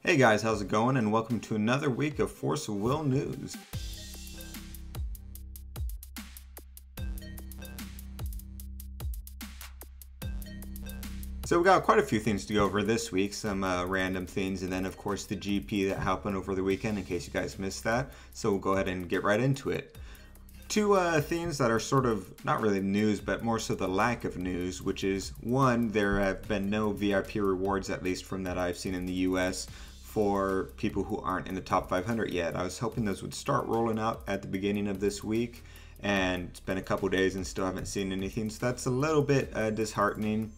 Hey guys, how's it going? And welcome to another week of Force of Will news. So we got quite a few things to go over this week, some random things, and then of course the GP that happened over the weekend in case you guys missed that. So we'll go ahead and get right into it. Two things that are sort of not really news, but more so the lack of news, which is one, there have been no VIP rewards, at least from that I've seen in the US, for people who aren't in the top 500 yet. I was hoping those would start rolling out at the beginning of this week, and it's been a couple days and still haven't seen anything, so that's a little bit disheartening.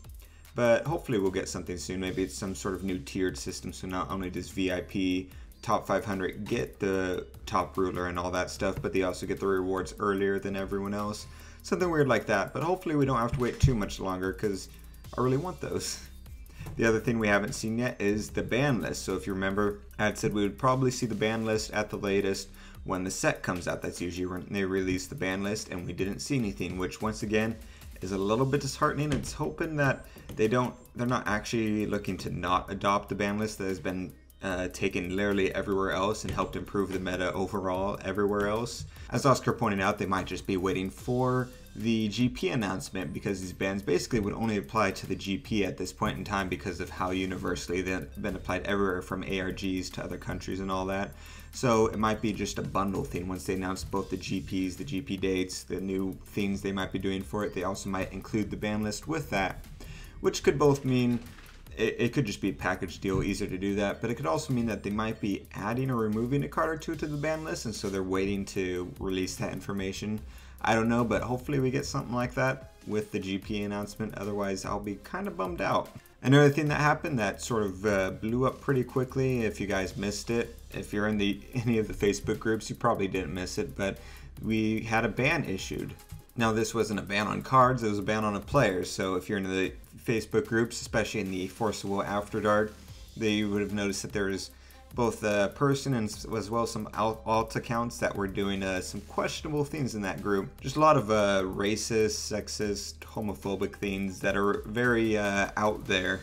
But hopefully we'll get something soon. Maybe it's some sort of new tiered system, so not only does VIP top 500 get the top ruler and all that stuff, but they also get the rewards earlier than everyone else. Something weird like that, but hopefully we don't have to wait too much longer because I really want those. The other thing we haven't seen yet is the ban list. So if you remember, I had said we would probably see the ban list at the latest when the set comes out. That's usually when they release the ban list, and we didn't see anything, which once again is a little bit disheartening. It's hoping that they're not actually looking to not adopt the ban list that has been taken literally everywhere else and helped improve the meta overall everywhere else. As Oscar pointed out, they might just be waiting for the GP announcement because these bans basically would only apply to the GP at this point in time because of how universally they've been applied everywhere from ARGs to other countries and all that. So it might be just a bundle thing. Once they announce both the GPs, the GP dates, the new things they might be doing for it, they also might include the ban list with that, which could both mean it could just be a package deal, easier to do that, but it could also mean that they might be adding or removing a card or two to the ban list, and so they're waiting to release that information. I don't know, but hopefully we get something like that with the GP announcement. Otherwise, I'll be kind of bummed out. Another thing that happened that sort of blew up pretty quickly, if you guys missed it, if you're in any of the Facebook groups, you probably didn't miss it, but we had a ban issued. Now, this wasn't a ban on cards, it was a ban on a player. So if you're in the Facebook groups, especially in the Force of Will After Dark, they would have noticed that there was both a person and as well as some alt accounts that were doing some questionable things in that group. Just a lot of racist, sexist, homophobic things that are very out there,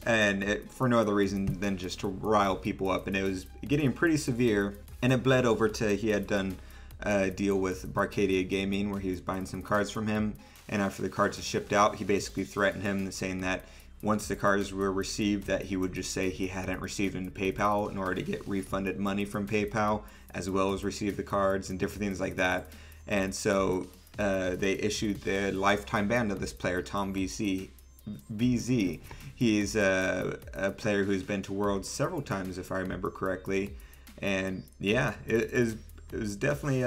and for no other reason than just to rile people up. And it was getting pretty severe, and it bled over to he had done a deal with Barcadia Gaming where he was buying some cards from him, and after the cards had shipped out, he basically threatened him, saying that once the cards were received, that he would just say he hadn't received them to PayPal in order to get refunded money from PayPal, as well as receive the cards and different things like that. And so they issued the lifetime ban to this player, Tom VZ. He's a player who's been to Worlds several times, if I remember correctly. And yeah, it was definitely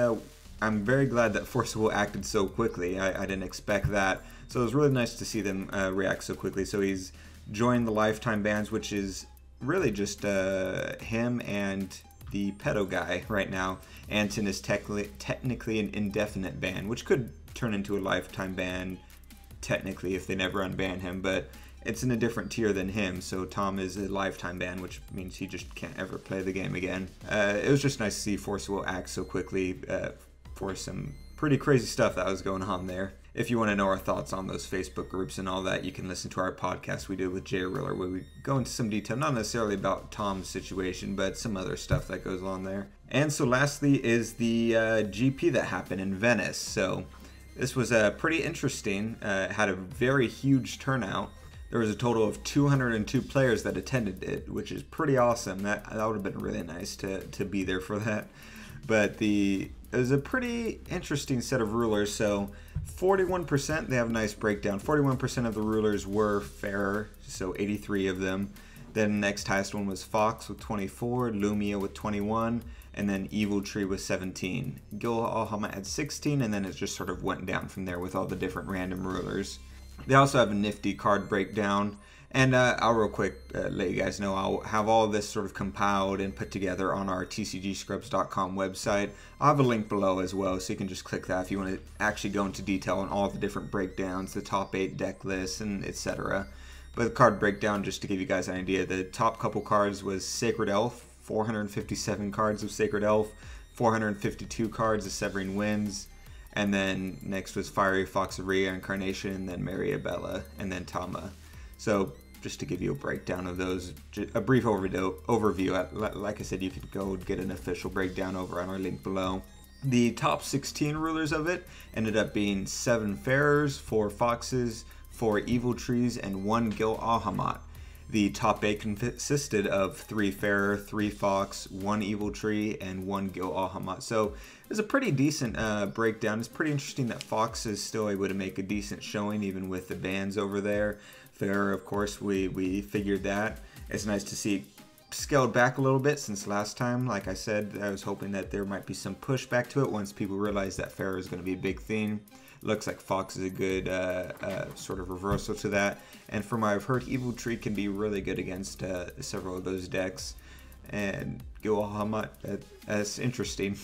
I'm very glad that Force of Will acted so quickly. I didn't expect that. So it was really nice to see them react so quickly. So he's joined the lifetime bans, which is really just him and the pedo guy right now. Anton is technically an indefinite ban, which could turn into a lifetime ban technically if they never unban him, but it's in a different tier than him. So Tom is a lifetime ban, which means he just can't ever play the game again. It was just nice to see Force of Will act so quickly for some pretty crazy stuff that was going on there. If you want to know our thoughts on those Facebook groups and all that, you can listen to our podcast we did with Jay Riller, where we go into some detail, not necessarily about Tom's situation, but some other stuff that goes on there. And so lastly is the GP that happened in Venice. So this was pretty interesting. It had a very huge turnout. There was a total of 202 players that attended it, which is pretty awesome. That would have been really nice to be there for that. But it was a pretty interesting set of rulers. So 41%, they have a nice breakdown. 41% of the rulers were fair, so 83 of them. Then the next highest one was Fox with 24, Lumia with 21, and then Evil Tree with 17. Gil Alhama had 16, and then it just sort of went down from there with all the different random rulers. They also have a nifty card breakdown. And I'll real quick let you guys know, I'll have all this sort of compiled and put together on our tcgscrubs.com website. I'll have a link below as well, so you can just click that if you want to actually go into detail on all the different breakdowns, the top 8 deck lists, and etc. But the card breakdown, just to give you guys an idea, the top couple cards was Sacred Elf, 457 cards of Sacred Elf, 452 cards of Severing Winds, and then next was Fiery Fox of Reincarnation, and then Mariabella, and then Tama. So just to give you a breakdown of those, a brief overview. Like I said, you could go get an official breakdown over on our link below. The top 16 rulers of it ended up being 7 Farers, 4 Foxes, 4 Evil Trees, and 1 Gil Ahamat. The top 8 consisted of 3 Farer, 3 Fox, 1 Evil Tree, and 1 Gil Ahamat. So it was a pretty decent breakdown. It's pretty interesting that Fox is still able to make a decent showing even with the bans over there. Farer, of course, we figured that. It's nice to see scaled back a little bit since last time. Like I said, I was hoping that there might be some pushback to it once people realize that Farer is going to be a big thing. Looks like Fox is a good sort of reversal to that. And from what I've heard, Evil Tree can be really good against several of those decks. And Gil Ahamat, that's interesting.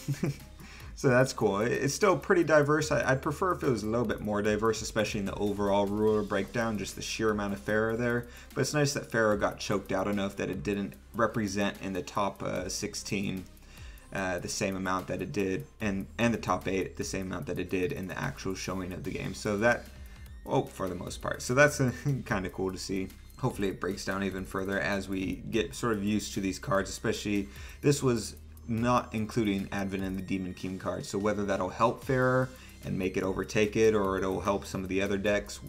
So that's cool. It's still pretty diverse. I'd prefer if it was a little bit more diverse, especially in the overall ruler breakdown, just the sheer amount of Farer there. But it's nice that Farer got choked out enough that it didn't represent in the top 16 the same amount that it did, and the top 8 the same amount that it did in the actual showing of the game. So that, for the most part. So that's kind of cool to see. Hopefully it breaks down even further as we get sort of used to these cards, especially this was not including Advent and the Demon King card. So whether that'll help Farer and make it overtake it, or it'll help some of the other decks,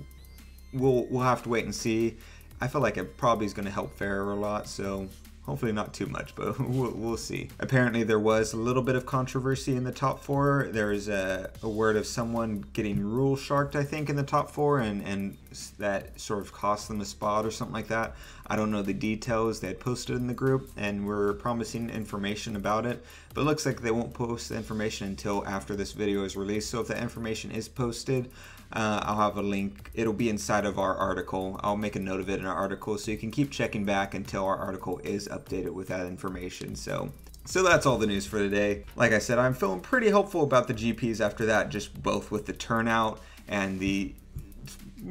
we'll have to wait and see. I feel like it probably is going to help Farer a lot, so hopefully not too much, but we'll see. Apparently there was a little bit of controversy in the top 4. There was a word of someone getting rule sharked, I think, in the top 4, and that sort of cost them a spot or something like that. I don't know the details. They had posted in the group and were promising information about it, but it looks like they won't post the information until after this video is released. So if the information is posted, I'll have a link. It'll be inside of our article. I'll make a note of it in our article so you can keep checking back until our article is updated with that information. So that's all the news for today. Like I said, I'm feeling pretty hopeful about the GPs after that, just both with the turnout and the,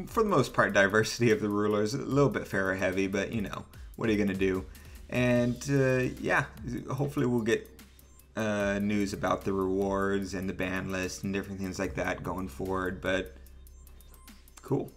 for the most part, diversity of the rulers. A little bit Farer heavy, but you know, what are you gonna do? And yeah, hopefully we'll get news about the rewards and the ban list and different things like that going forward. But cool.